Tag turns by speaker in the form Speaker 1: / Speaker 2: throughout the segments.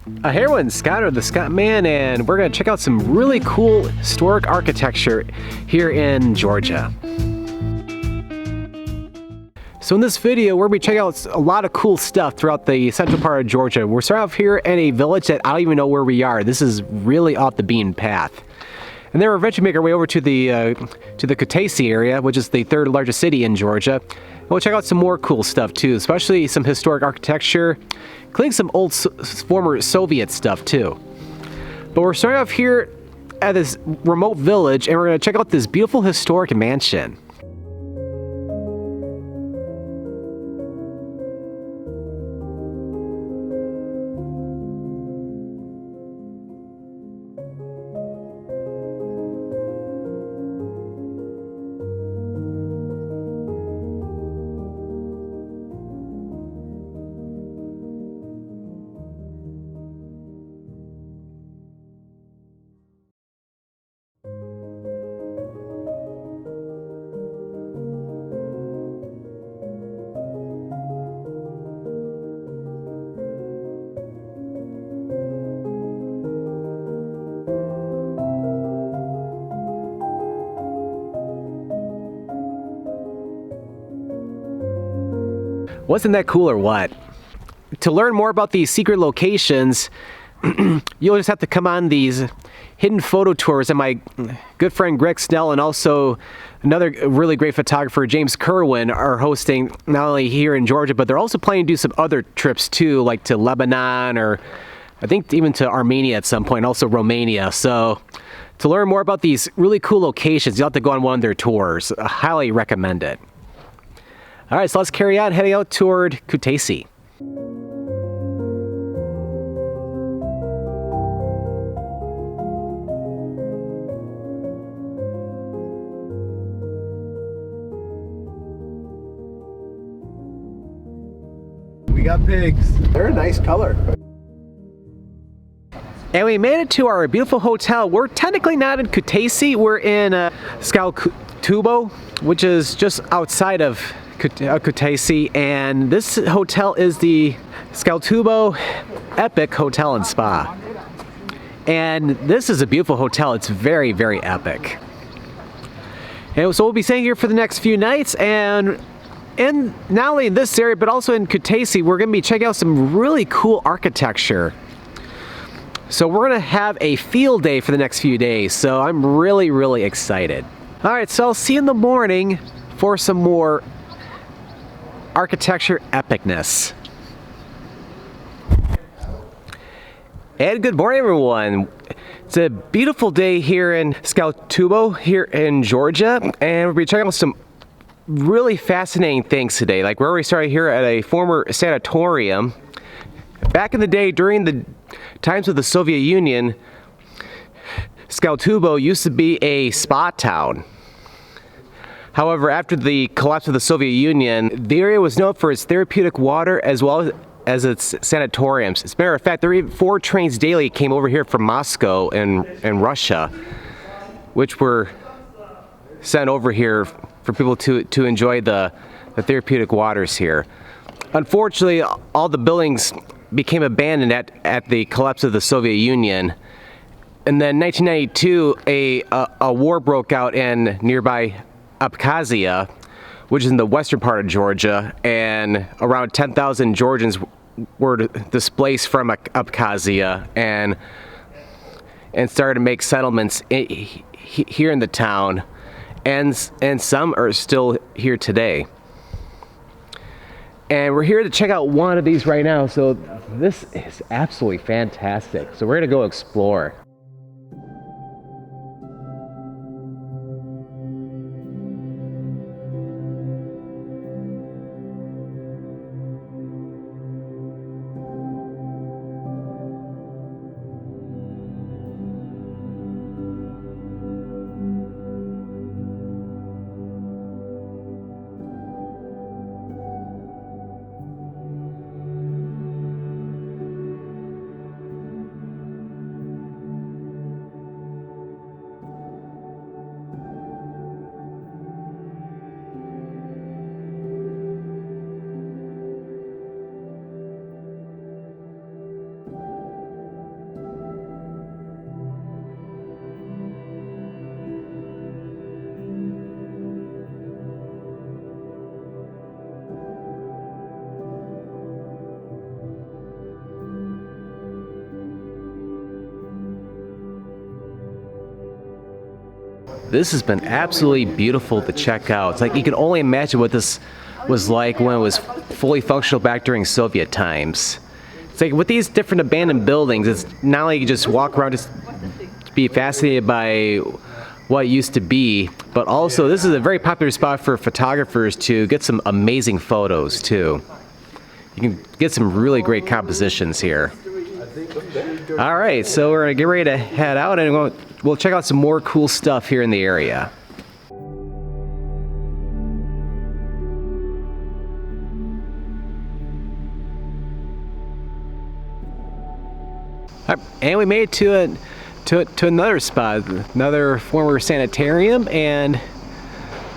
Speaker 1: Hey everyone, Scott the Scott Man, and we're going to check out some really cool historic architecture here in Georgia. So in this video, we're going to be checking out a lot of cool stuff throughout the central part of Georgia. We're starting off here in a village that I don't even know where we are. This is really off the beaten path. And then we'll eventually make our way over to the Kutaisi area, which is the third largest city in Georgia. And we'll check out some more cool stuff too, especially some historic architecture, including some old former Soviet stuff too. But we're starting off here at this remote village, and we're going to check out this beautiful historic mansion. Wasn't that cool or what? To learn more about these secret locations, you'll just have to come on these hidden photo tours that my good friend Greg Snell and also another really great photographer, James Kerwin, are hosting, not only here in Georgia, but they're also planning to do some other trips too, like to Lebanon or I think even to Armenia at some point, also Romania. So to learn more about these really cool locations, you'll have to go on one of their tours. I highly recommend it. All right, so let's carry on, heading out toward Kutaisi.
Speaker 2: We got pigs. They're a nice color.
Speaker 1: And we made it to our beautiful hotel. We're technically not in Kutaisi, we're in Tskaltubo, which is just outside of Kutaisi, and this hotel is the Tskaltubo Epic Hotel and Spa. And this is a beautiful hotel. It's very, very epic. And so we'll be staying here for the next few nights, and not only in this area, but also in Kutaisi, we're going to be checking out some really cool architecture. So we're going to have a field day for the next few days, so I'm really, really excited. All right, so I'll see you in the morning for some more architecture epicness. And good morning, everyone. It's a beautiful day here in Tskaltubo, here in Georgia, and we'll be checking out some really fascinating things today. Like, we're already started here at a former sanatorium. Back in the day, during the times of the Soviet Union, Tskaltubo used to be a spa town. However, after the collapse of the Soviet Union, the area was known for its therapeutic water as well as its sanatoriums. As a matter of fact, there were even 4 trains daily came over here from Moscow and Russia, which were sent over here for people to enjoy the therapeutic waters here. Unfortunately, all the buildings became abandoned at the collapse of the Soviet Union. And then in 1992, a war broke out in nearby Abkhazia, which is in the western part of Georgia, and around 10,000 Georgians were displaced from Abkhazia and started to make settlements here in the town, and some are still here today. And we're here to check out one of these right now, so this is absolutely fantastic. So we're gonna go explore. This has been absolutely beautiful to check out. It's like you can only imagine what this was like when it was fully functional back during Soviet times. It's like with these different abandoned buildings, it's not like you just walk around just to be fascinated by what used to be, but also this is a very popular spot for photographers to get some amazing photos too. You can get some really great compositions here. All right, so we're gonna get ready to head out and we'll check out some more cool stuff here in the area. All right, and we made it to another spot, another former sanitarium, and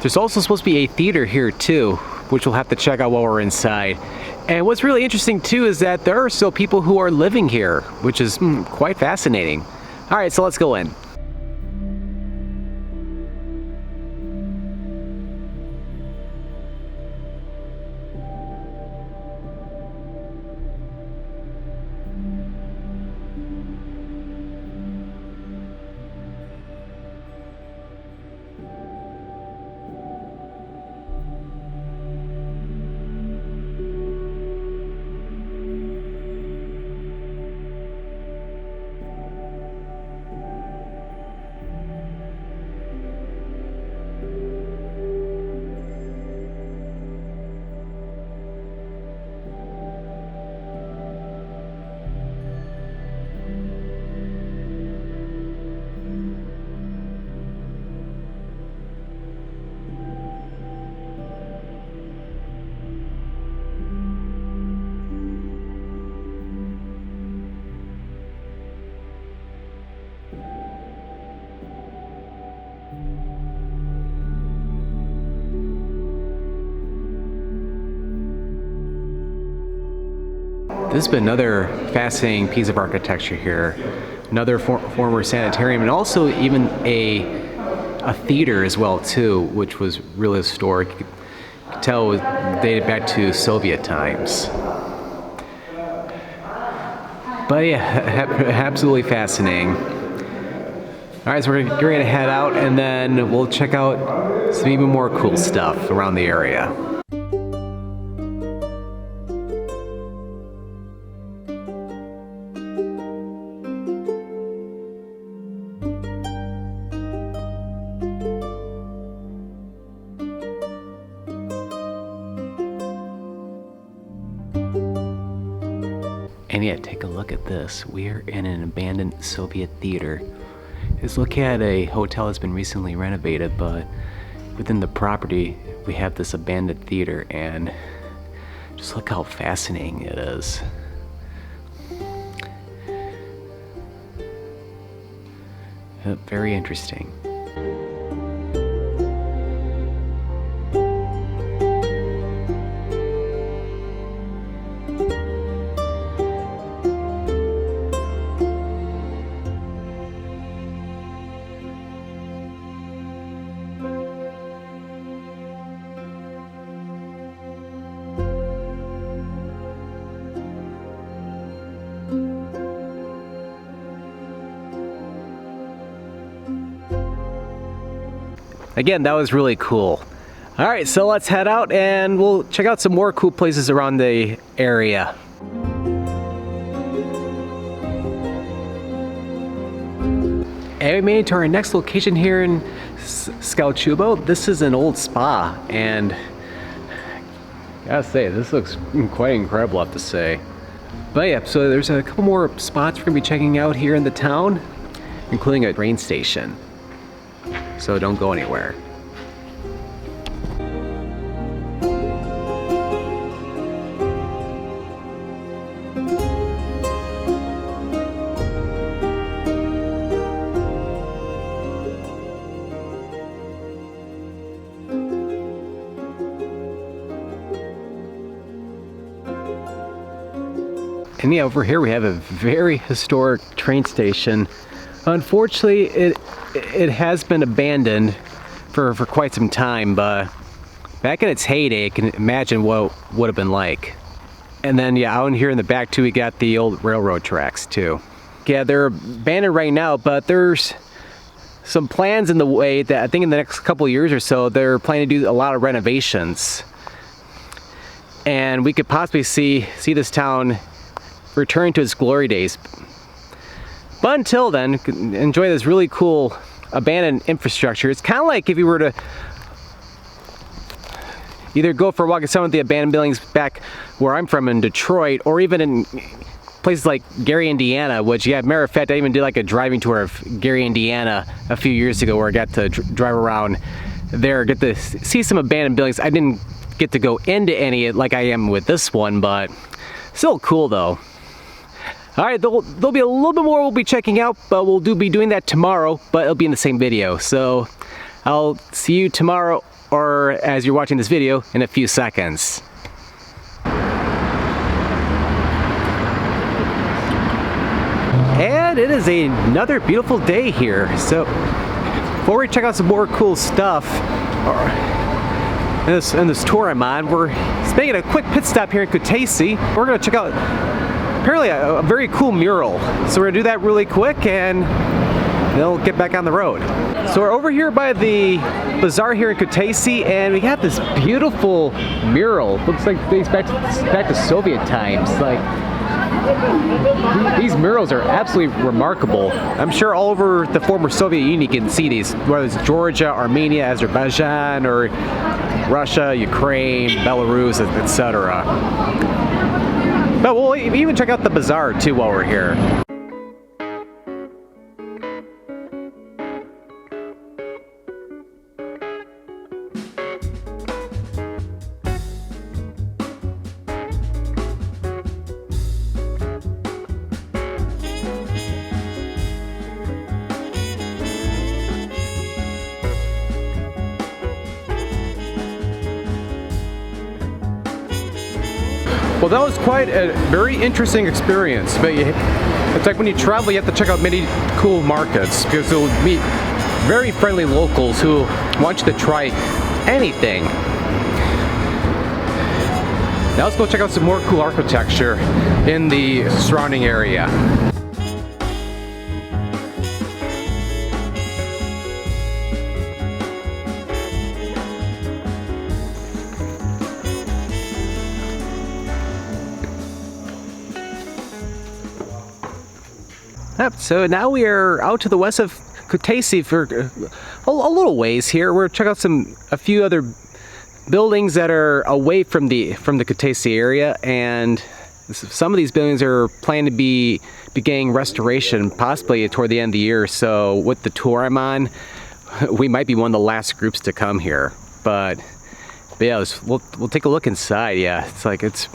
Speaker 1: there's also supposed to be a theater here too, which we'll have to check out while we're inside. And what's really interesting too is that there are still people who are living here, which is quite fascinating. All right, so let's go in. This has been another fascinating piece of architecture here. Another former sanitarium, and also even a theater as well too, which was really historic. You could tell it dated back to Soviet times. But yeah, absolutely fascinating. All right, so we're getting ready to head out, and then we'll check out some even more cool stuff around the area. And yeah, take a look at this. We're in an abandoned Soviet theater. Let's look at a hotel that's been recently renovated, but within the property, we have this abandoned theater, and just look how fascinating it is. Very interesting. Again, that was really cool. All right, so let's head out and we'll check out some more cool places around the area. And we made it to our next location here in Tskaltubo. This is an old spa, and I gotta say, this looks quite incredible, I have to say. But yeah, so there's a couple more spots we're gonna be checking out here in the town, including a train station. So don't go anywhere. And yeah, over here we have a very historic train station. Unfortunately, it has been abandoned for quite some time, but back in its heyday, I can imagine what it would have been like. And then yeah, out in here in the back too, we got the old railroad tracks too. Yeah, they're abandoned right now, but there's some plans in the way that I think in the next couple of years or so, they're planning to do a lot of renovations. And we could possibly see this town return to its glory days. But until then, enjoy this really cool abandoned infrastructure. It's kind of like if you were to either go for a walk at some of the abandoned buildings back where I'm from in Detroit, or even in places like Gary, Indiana, which, yeah, matter of fact, I even did like a driving tour of Gary, Indiana a few years ago where I got to drive around there, get to see some abandoned buildings. I didn't get to go into any like I am with this one, but still cool though. All right, there'll be a little bit more we'll be checking out, but we'll be doing that tomorrow, but it'll be in the same video. So I'll see you tomorrow, or as you're watching this video, in a few seconds. And it is another beautiful day here. So before we check out some more cool stuff in this tour I'm on, we're just making a quick pit stop here in Kutaisi. We're gonna check out apparently a very cool mural. So we're gonna do that really quick and then we'll get back on the road. So we're over here by the bazaar here in Kutaisi, and we got this beautiful mural. Looks like it dates back to Soviet times. Like, these murals are absolutely remarkable. I'm sure all over the former Soviet Union you can see these, whether it's Georgia, Armenia, Azerbaijan, or Russia, Ukraine, Belarus, etc. But we'll even check out the bazaar too while we're here. Well, that was quite a very interesting experience. But it's like when you travel, you have to check out many cool markets because you'll meet very friendly locals who want you to try anything. Now let's go check out some more cool architecture in the surrounding area. Yep, so now we are out to the west of Kutaisi for a little ways here. We're checking out a few other buildings that are away from the Kutaisi area, and some of these buildings are planned to be beginning restoration possibly toward the end of the year. So with the tour I'm on, we might be one of the last groups to come here. But yeah, we'll take a look inside. Yeah, it's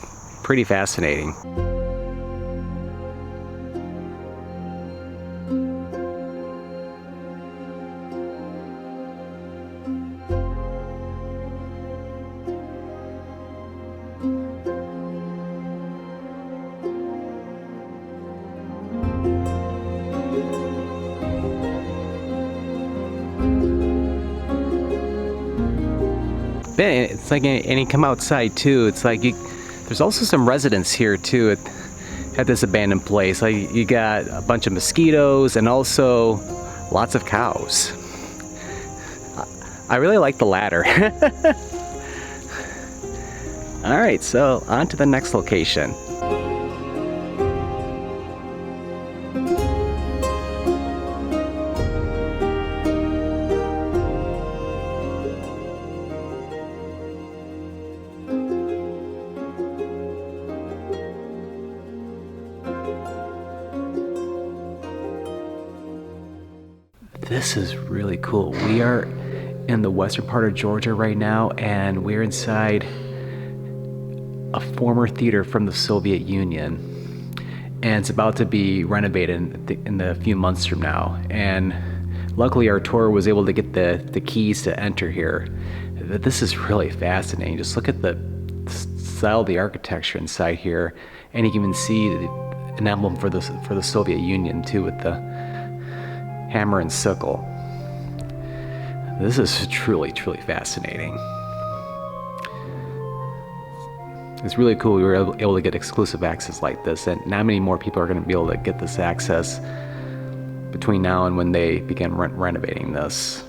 Speaker 1: pretty fascinating. It's like, and you come outside too, it's like there's also some residents here too at this abandoned place. Like, you got a bunch of mosquitoes and also lots of cows. I really like the latter. All right, so on to the next location. This is really cool. We are in the western part of Georgia right now, and we're inside a former theater from the Soviet Union, and it's about to be renovated in a few months from now. And luckily our tour was able to get the keys to enter here. This is really fascinating. Just look at the style of the architecture inside here, and you can even see an emblem for the Soviet Union too, with the hammer and sickle. This is truly fascinating. It's really cool we were able to get exclusive access like this, and not many more people are going to be able to get this access. between now and when they began renovating this.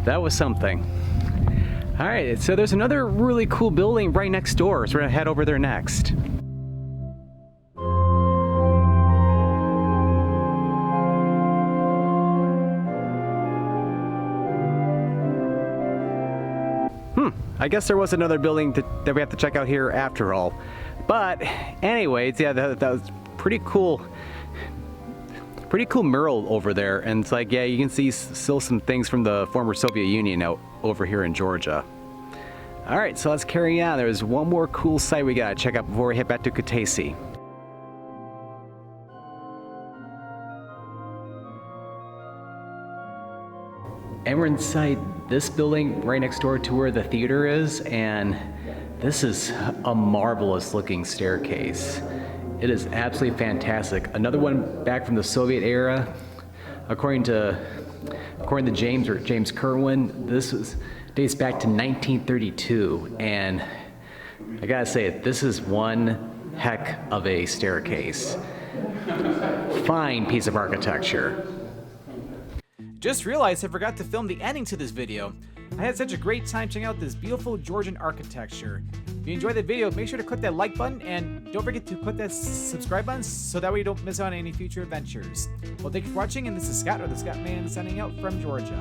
Speaker 1: That was something. All right, so there's another really cool building right next door, so we're gonna head over there next. I guess there was another building that we have to check out here after all. But anyways, yeah, that was pretty cool. Pretty cool mural over there, and it's like, yeah, you can see still some things from the former Soviet Union out over here in Georgia. All right, so let's carry on. There's one more cool site we gotta check out before we head back to Kutaisi. And we're inside this building right next door to where the theater is, and this is a marvelous looking staircase. It is absolutely fantastic. Another one back from the Soviet era. According to James Kerwin, this dates back to 1932, and I gotta say, this is one heck of a staircase. Fine piece of architecture.
Speaker 3: Just realized I forgot to film the ending to this video. I had such a great time checking out this beautiful Georgian architecture. If you enjoyed the video, make sure to click that like button and don't forget to click that subscribe button so that way you don't miss out on any future adventures. Well, thank you for watching, and this is Scott, or the Scott Man, signing out from Georgia.